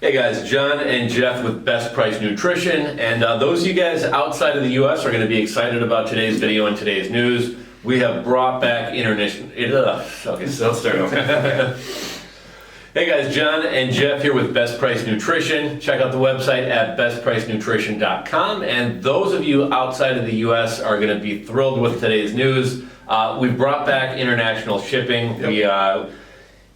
Hey guys, John and Jeff with Best Price Nutrition, and those of you guys outside of the U.S. are going to be excited about today's video and today's news. We have brought back international. Okay, so let's start over. Hey guys, John and Jeff here with Best Price Nutrition. Check out the website at BestPriceNutrition.com, and those of you outside of the U.S. are going to be thrilled with today's news. We've brought back international shipping. Yep.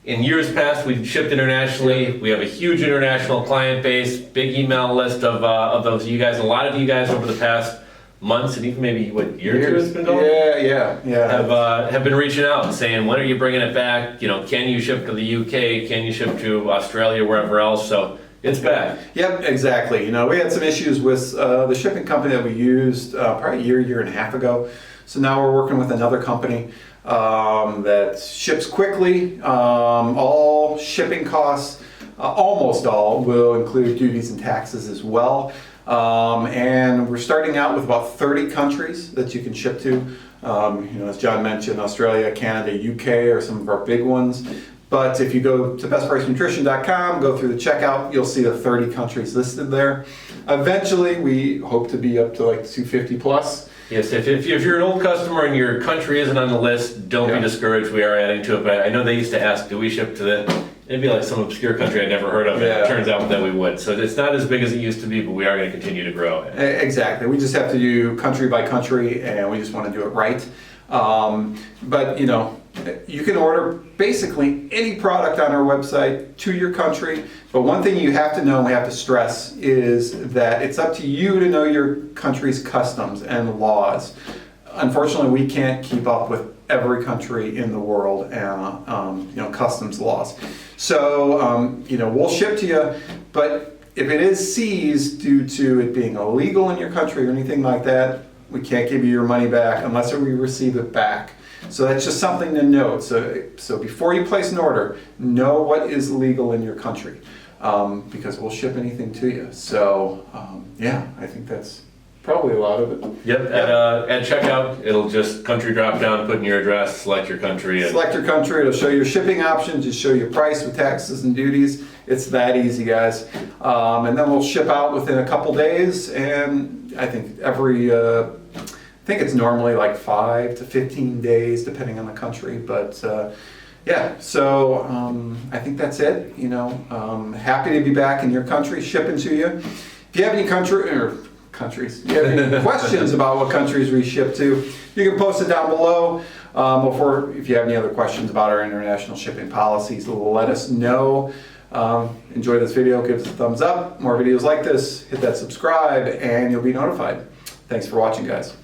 In years past, we've shipped internationally. We have a huge international client base, big email list of those of you guys. A lot of you guys over the past months and even maybe year or two it's been going. Yeah. Have been reaching out and saying, when are you bringing it back? You know, can you ship to the UK? Can you ship to Australia, wherever else? So it's back. Yep, exactly. You know, we had some issues with the shipping company that we used probably a year and a half ago. So now we're working with another company that ships quickly. All shipping costs, almost all, will include duties and taxes as well. And we're starting out with about 30 countries that you can ship to. You know, as John mentioned, Australia, Canada, UK are some of our big ones. But if you go to BestPriceNutrition.com, go through the checkout, you'll see the 30 countries listed there. Eventually, we hope to be up to like 250 plus. Yes, if you're an old customer and your country isn't on the list, don't be discouraged. We are adding to it. But I know they used to ask, do we ship to the... It'd be like some obscure country I'd never heard of. Yeah. It turns out that we would. So it's not as big as it used to be, but we are going to continue to grow. Exactly. We just have to do country by country, and we just want to do it right. But, you know, you can order basically any product on our website to your country. But one thing you have to know and we have to stress is that it's up to you to know your country's customs and laws. Unfortunately, we can't keep up with every country in the world and you know, customs laws. So you know, we'll ship to you, but if it is seized due to it being illegal in your country or anything like that, we can't give you your money back unless we receive it back. So that's just something to note. So before you place an order, know what is legal in your country, because we'll ship anything to you. So yeah, I think that's probably a lot of it. Yep. At checkout, it'll just country drop down, put in your address, select your country. Select your country. It'll show your shipping options, just show your price with taxes and duties. It's that easy, guys. And then we'll ship out within a couple days. And I think I think it's normally like 5 to 15 days, depending on the country. But yeah, so I think that's it. You know, happy to be back in your country, shipping to you. If you have any countries, if you have any questions about what countries we ship to, you can post it down below. If you have any other questions about our international shipping policies, let us know. Enjoy this video, give us a thumbs up. More videos like this, hit that subscribe, and you'll be notified. Thanks for watching, guys.